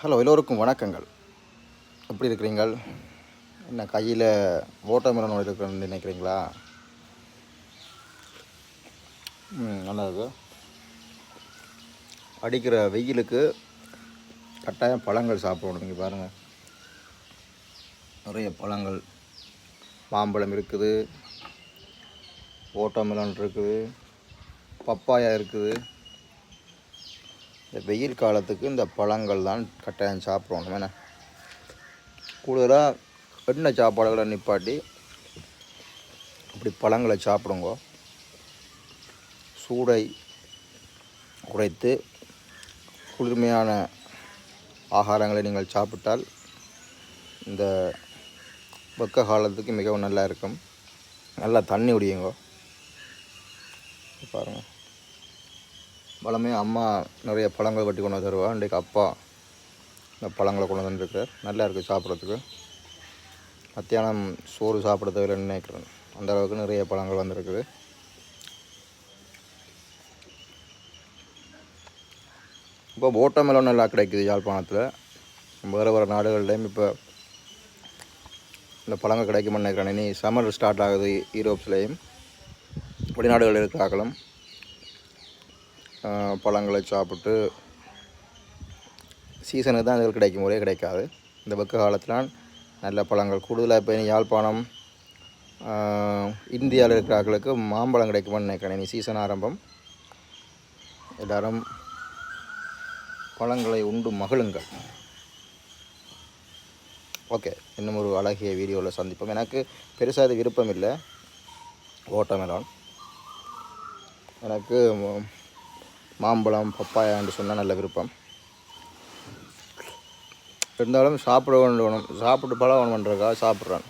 Hello, எல்லோருக்கும் வணக்கங்கள். எப்படி இருக்கிறீங்கள்? என்ன கையில் வாட்டர்மெலன் இருக்கிறன்னு நினைக்கிறீங்களா? நல்லா இருக்கு. அடிக்கிற வெயிலுக்கு கட்டாயம் பழங்கள் சாப்பிடணும். நீங்கள் பாருங்கள், நிறைய பழங்கள், மாம்பழம் இருக்குது, வாட்டர்மெலன் இருக்குது, பப்பாயா இருக்குது. இந்த வெயில் காலத்துக்கு இந்த பழங்கள் தான் கட்டாயம் சாப்பிடணும். என்ன கூடுதலாக எண்ணெய் சாப்பாடுகளை நிப்பாட்டி இப்படி பழங்களை சாப்பிடுங்க. சூடை குறைத்து குளிர்மையான ஆகாரங்களை நீங்கள் சாப்பிட்டால் இந்த வெக்க காலத்துக்கு மிகவும் நல்லா இருக்கும். நல்லா தண்ணி குடியுங்க. பாருங்கள், வளமையாக அம்மா நிறைய பழங்கள் வெட்டி கொண்டு தருவா. இன்றைக்கு அப்பா இந்த பழங்களை கொண்டு வந்துருக்கார். நல்லா இருக்குது சாப்பிட்றதுக்கு. மத்தியானம் சோறு சாப்பிட தேவையில்லைன்னு நினைக்கிறேன். அந்த அளவுக்கு நிறைய பழங்கள் வந்துருக்குது. இப்போ வாட்டர்மெலன் நல்லா கிடைக்குது யாழ்ப்பாணத்தில். வேறு வேறு நாடுகள்லேயும் இப்போ இந்த பழங்கள் கிடைக்குமென்னு நினைக்கிறேன். இனி சம்மர் ஸ்டார்ட் ஆகுது யூரோப்ஸ்லேயும். வெளிநாடுகள் இருக்கிறார்களும் பழங்களை சாப்பிட்டு சீசனுக்கு தான் இதுகள் கிடைக்கும், ஒரே கிடைக்காது. இந்த வெக்க காலத்தில் நல்ல பழங்கள் கூடுதலாக இப்போ இனி யாழ்ப்பாணம் இந்தியாவில் இருக்கிறார்களுக்கு மாம்பழம் கிடைக்குமென்னு நினைக்கிறேன். இனி சீசன் ஆரம்பம். எல்லோரும் பழங்களை உண்டு மகிழுங்கள். ஓகே, இன்னும் ஒரு அழகிய வீடியோவில் சந்திப்போம். எனக்கு பெருசாக அது விருப்பம் இல்லை வாட்டர்மெலன். எனக்கு மாம்பழம், பப்பாயான்னு சொன்னால் நல்ல விருப்பம். இருந்தாலும் சாப்பிட்டு பழகணுன்றதுக்காக சாப்பிட்றேன்.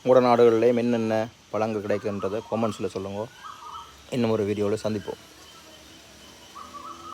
உங்களோட நாடுகள்லேயும் என்னென்ன பழங்கள் கிடைக்குன்றதை கமெண்ட்ஸில் சொல்லுங்கள். இன்னும் ஒரு வீடியோவில் சந்திப்போம்.